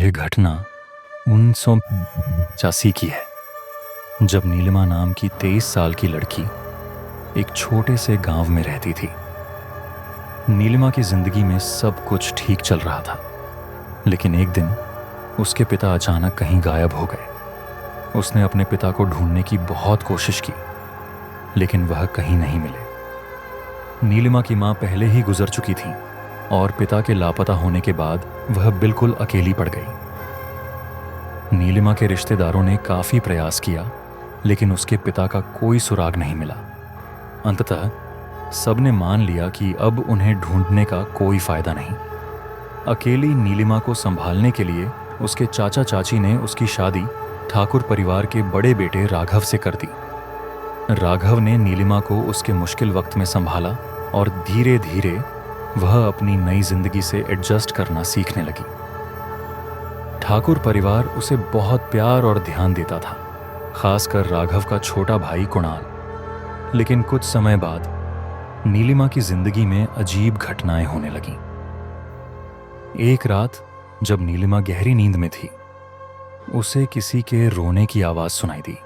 यह घटना 1985 की है, जब नीलिमा नाम की 23 साल की लड़की एक छोटे से गांव में रहती थी। नीलिमा की जिंदगी में सब कुछ ठीक चल रहा था, लेकिन एक दिन उसके पिता अचानक कहीं गायब हो गए। उसने अपने पिता को ढूंढने की बहुत कोशिश की, लेकिन वह कहीं नहीं मिले। नीलिमा की मां पहले ही गुजर चुकी थी और पिता के लापता होने के बाद वह बिल्कुल अकेली पड़ गई। नीलिमा के रिश्तेदारों ने काफी प्रयास किया, लेकिन उसके पिता का कोई सुराग नहीं मिला। अंततः सबने मान लिया कि अब उन्हें ढूंढने का कोई फायदा नहीं। अकेली नीलिमा को संभालने के लिए उसके चाचा चाची ने उसकी शादी ठाकुर परिवार के बड़े बेटे राघव से कर दी। राघव ने नीलिमा को उसके मुश्किल वक्त में संभाला और धीरे धीरे वह अपनी नई जिंदगी से एडजस्ट करना सीखने लगी। ठाकुर परिवार उसे बहुत प्यार और ध्यान देता था, खासकर राघव का छोटा भाई कुणाल। लेकिन कुछ समय बाद नीलिमा की जिंदगी में अजीब घटनाएं होने लगीं। एक रात जब नीलिमा गहरी नींद में थी, उसे किसी के रोने की आवाज सुनाई दी।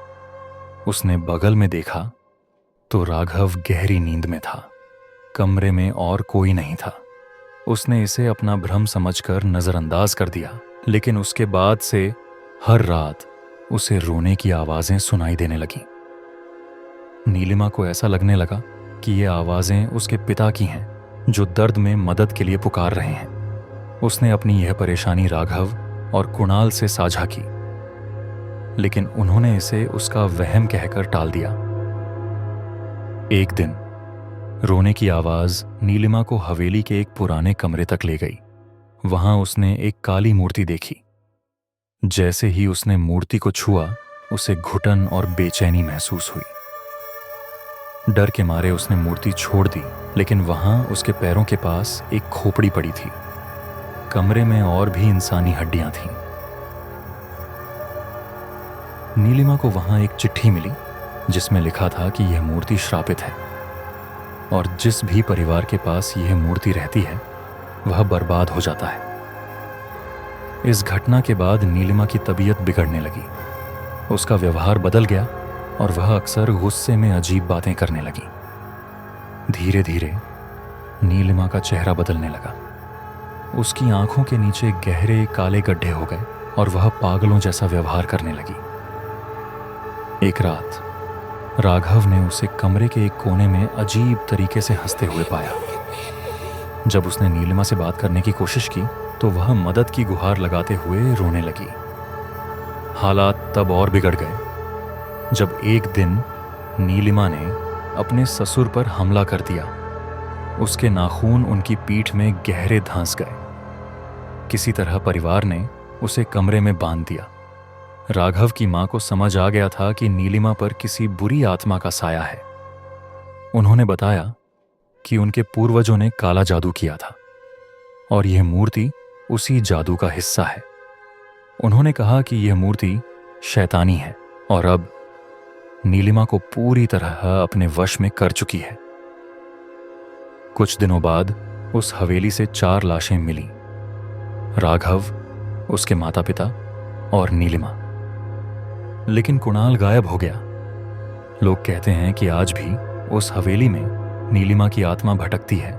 उसने बगल में देखा तो राघव गहरी नींद में था। कमरे में और कोई नहीं था। उसने इसे अपना भ्रम समझकर नजरअंदाज कर दिया, लेकिन उसके बाद से हर रात उसे रोने की आवाजें सुनाई देने लगीं। नीलिमा को ऐसा लगने लगा कि ये आवाजें उसके पिता की हैं, जो दर्द में मदद के लिए पुकार रहे हैं। उसने अपनी यह परेशानी राघव और कुणाल से साझा की, लेकिन उन्होंने इसे उसका वहम कहकर टाल दिया। एक दिन रोने की आवाज नीलिमा को हवेली के एक पुराने कमरे तक ले गई। वहां उसने एक काली मूर्ति देखी। जैसे ही उसने मूर्ति को छुआ, उसे घुटन और बेचैनी महसूस हुई। डर के मारे उसने मूर्ति छोड़ दी, लेकिन वहां उसके पैरों के पास एक खोपड़ी पड़ी थी। कमरे में और भी इंसानी हड्डियां थीं। नीलिमा को वहां एक चिट्ठी मिली, जिसमें लिखा था कि यह मूर्ति श्रापित है और जिस भी परिवार के पास यह मूर्ति रहती है वह बर्बाद हो जाता है। इस घटना के बाद नीलिमा की तबीयत बिगड़ने लगी। उसका व्यवहार बदल गया और वह अक्सर गुस्से में अजीब बातें करने लगी। धीरे धीरे नीलिमा का चेहरा बदलने लगा। उसकी आंखों के नीचे गहरे काले गड्ढे हो गए और वह पागलों जैसा व्यवहार करने लगी। एक रात राघव ने उसे कमरे के एक कोने में अजीब तरीके से हंसते हुए पाया। जब उसने नीलिमा से बात करने की कोशिश की तो वह मदद की गुहार लगाते हुए रोने लगी। हालात तब और बिगड़ गए जब एक दिन नीलिमा ने अपने ससुर पर हमला कर दिया। उसके नाखून उनकी पीठ में गहरे धंस गए। किसी तरह परिवार ने उसे कमरे में बांध दिया। राघव की मां को समझ आ गया था कि नीलिमा पर किसी बुरी आत्मा का साया है। उन्होंने बताया कि उनके पूर्वजों ने काला जादू किया था और यह मूर्ति उसी जादू का हिस्सा है। उन्होंने कहा कि यह मूर्ति शैतानी है और अब नीलिमा को पूरी तरह अपने वश में कर चुकी है। कुछ दिनों बाद उस हवेली से 4 लाशें मिलीं। राघव, उसके माता पिता और नीलिमा। लेकिन कुणाल गायब हो गया। लोग कहते हैं कि आज भी उस हवेली में नीलिमा की आत्मा भटकती है।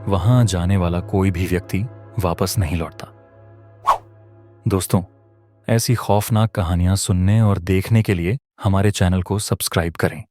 वहां जाने वाला कोई भी व्यक्ति वापस नहीं लौटता। दोस्तों, ऐसी खौफनाक कहानियां सुनने और देखने के लिए हमारे चैनल को सब्सक्राइब करें।